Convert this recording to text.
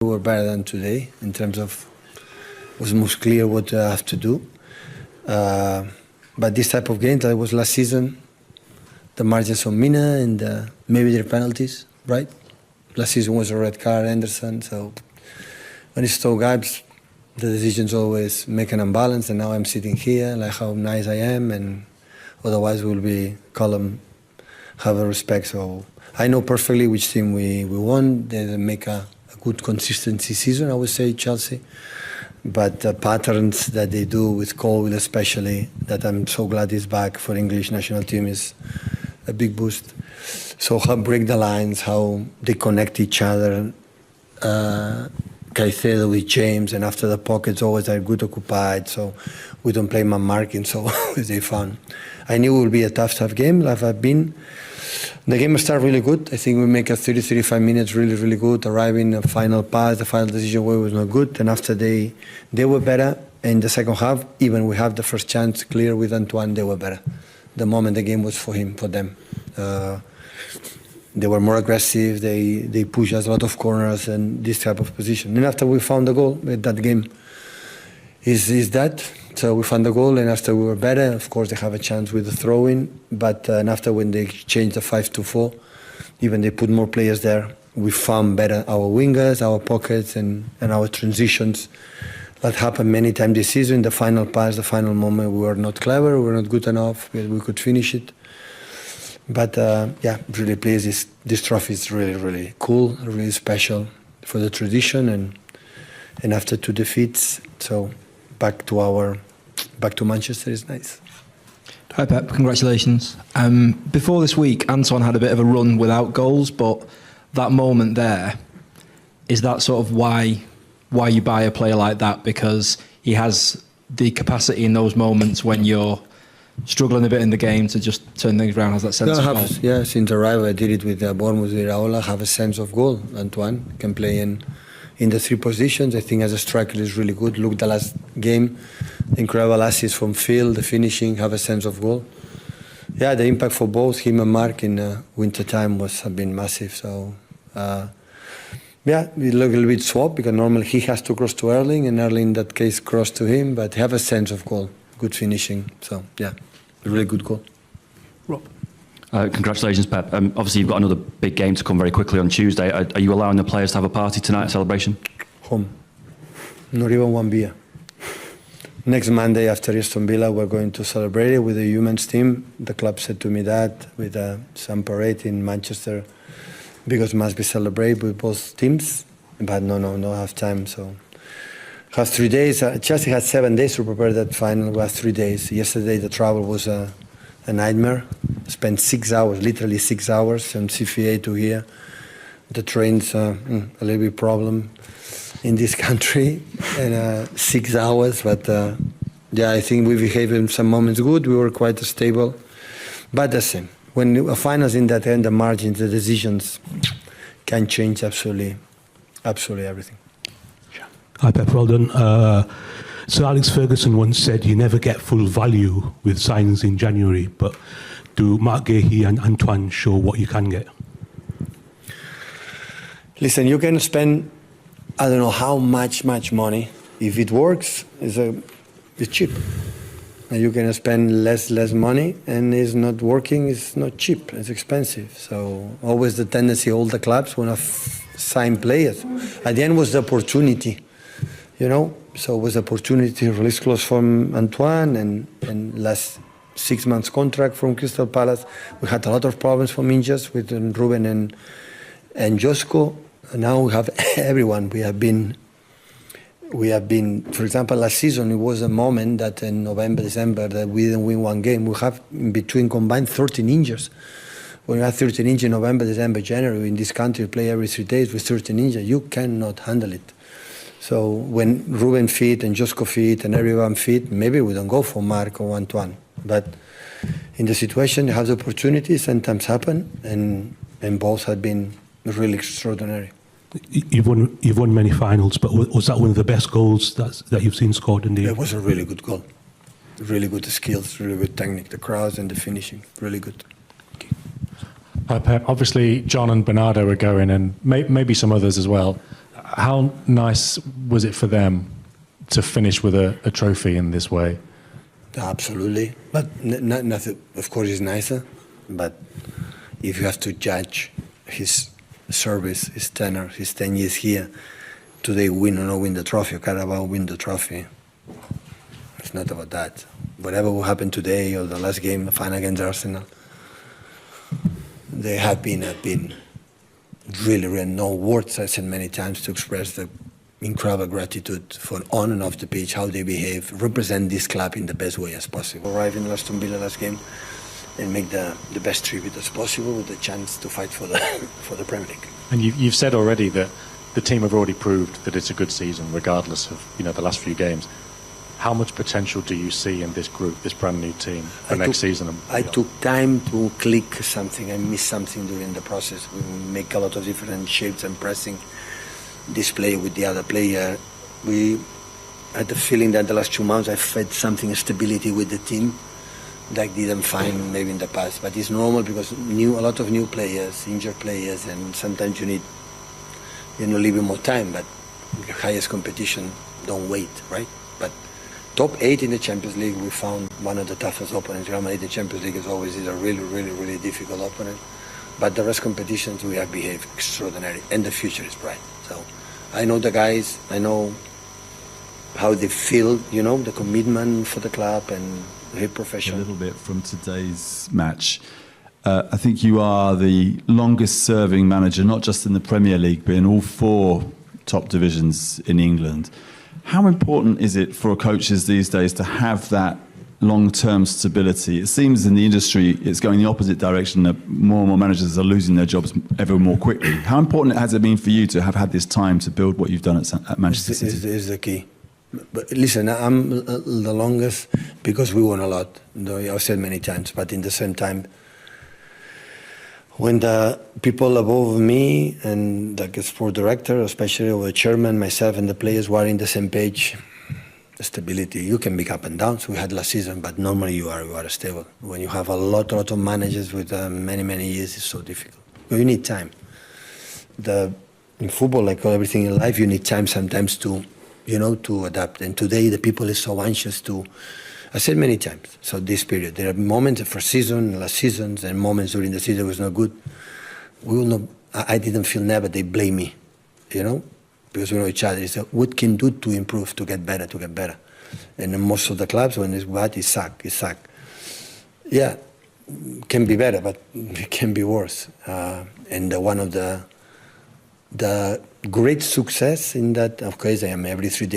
We were better than today in terms of it was most clear what I have to do. But this type of game, that was last season, the margins on Mina and maybe their penalties, right? Last season was a red card, Anderson. So when it's two guys, the decisions always make an imbalance. And now I'm sitting here, like how nice I am, and otherwise we'll be column have a respect. So I know perfectly which team we won. They make a good consistency season, I would say, Chelsea. But the patterns that they do with Colwill especially, that I'm so glad he's back for English national team, is a big boost. So how break the lines, how they connect each other. Caicedo with James, and after the pockets always are good occupied, so we don't play man marking, so they fun. I knew it would be a tough game, like I've been. The game started really good. I think we make a 30-35 minutes really good, arriving the final pass, the final decision was not good, and after they were better. In the second half, even we have the first chance clear with Antoine, they were better. The moment the game was for them. They were more aggressive, they pushed us a lot of corners and this type of position. And after we found the goal, that game is that. So we found the goal, and after we were better, of course they have a chance with the throw-in, but and after when they changed the 5-4, even they put more players there, we found better our wingers, our pockets, and our transitions. That happened many times this season. The final pass, the final moment, we were not clever, we were not good enough, we could finish it. But yeah, really pleased. This trophy is really cool, really special for the tradition, and after 2 defeats, so back to Manchester is nice. Hi Pep, congratulations. Before this week, Antoine had a bit of a run without goals, but that moment there, is that sort of why you buy a player like that? Because he has the capacity in those moments when you're struggling a bit in the game to just turn things around, has that sense of goal? Yeah, since arrival I did it with Bournemouth, with Raola, have a sense of goal. Antoine can play in the 3 positions. I think as a striker is really good. Look, the last game, incredible assist from Phil, the finishing, have a sense of goal. Yeah, the impact for both him and Mark in winter time have been massive. So yeah, we look a little bit swapped because normally he has to cross to Erling, and Erling in that case cross to him, but have a sense of goal, good finishing. So yeah, a really good goal. Rob. Congratulations, Pep. Obviously, you've got another big game to come very quickly on Tuesday. Are you allowing the players to have a party tonight, a celebration? Home. Not even one beer. Next Monday after Aston Villa, we're going to celebrate it with the women's team. The club said to me that with some parade in Manchester, because must be celebrated with both teams. But no half time. So have 3 days. Chelsea had 7 days to prepare that final. We have 3 days. Yesterday the travel was a nightmare. Spent 6 hours, literally 6 hours from CFA to here. The trains a little bit problem in this country, and 6 hours. But yeah, I think we behaved in some moments good. We were quite stable, but the same. When a finals in that end, the margins, the decisions can change absolutely everything. Hi Pep, well done. Sir Alex Ferguson once said you never get full value with signings in January, but do Mark Gahey and Antoine show what you can get? Listen, you can spend, I don't know how much money. If it works, it's cheap. And you can spend less money, and it's not working, it's not cheap, it's expensive. So always the tendency, all the clubs want to sign players. At the end was the opportunity, you know? So it was an opportunity to release clause from Antoine and last 6 months contract from Crystal Palace. We had a lot of problems from injuries with Ruben and Josko. Now we have everyone. We have been, for example, last season it was a moment that in November, December that we didn't win 1 game. We have in between combined 13 injuries. When you have 13 injuries in November, December, January, in this country, play every 3 days with 13 injuries, you cannot handle it. So when Ruben fit and Josko fit and everyone fit, maybe we don't go for Mark or Antoine. But in the situation, you have the opportunity, sometimes happen, and both have been really extraordinary. You've won many finals, but was that one of the best goals that you've seen scored in the... It was a really good goal. Really good skills, really good technique, the cross and the finishing, really good. Pep, obviously John and Bernardo are going, and maybe some others as well. How nice was it for them to finish with a trophy in this way? Absolutely, but nothing. Of course, is nicer. But if you have to judge his service, his tenure, his 10 years here, today win or not win the trophy, or Carabao win the trophy, it's not about that. Whatever will happen today or the last game, the final against Arsenal, they have been really no words, I said many times, to express the incredible gratitude for on and off the pitch, how they behave, represent this club in the best way as possible. Arrive in Aston Villa last game and make the best tribute as possible with the chance to fight for the Premier League. And you've said already that the team have already proved that it's a good season, regardless of the last few games. How much potential do you see in this group, this brand new team, for next season? I took time to click something. I missed something during the process. We make a lot of different shapes and pressing, display with the other player. We had the feeling that the last 2 months I fed something stability with the team that I didn't find maybe in the past. But it's normal because a lot of new players, injured players, and sometimes you need a little bit more time. But the highest competition don't wait, right? But top 8 in the Champions League, we found one of the toughest opponents. Real Madrid in the Champions League is always a really difficult opponent. But the rest competitions, we have behaved extraordinary, and the future is bright. So I know the guys, I know how they feel, the commitment for the club and very professional. A little bit from today's match. I think you are the longest serving manager, not just in the Premier League, but in all 4 top divisions in England. How important is it for coaches these days to have that long-term stability? It seems in the industry it's going the opposite direction, that more and more managers are losing their jobs ever more quickly. How important has it been for you to have had this time to build what you've done at Manchester City? Is the key. But listen, I'm the longest because we won a lot. I've said many times, but in the same time, when the people above me and the sport director, especially or the chairman, myself and the players were in the same page, stability, you can be up and down. So we had last season, but normally you are stable. When you have a lot of managers with many years, it's so difficult. You need time. In football, like everything in life, you need time sometimes to adapt. And today the people is so anxious to. I said many times, so this period, there are moments for season, last seasons, and moments during the season was not good. We will not, I didn't feel never they blame me, because we know each other. It's what can do to improve, to get better. And in most of the clubs, when it's bad, it's suck. Yeah, can be better, but it can be worse. And one of the great success in that, of course, I am every 3 days.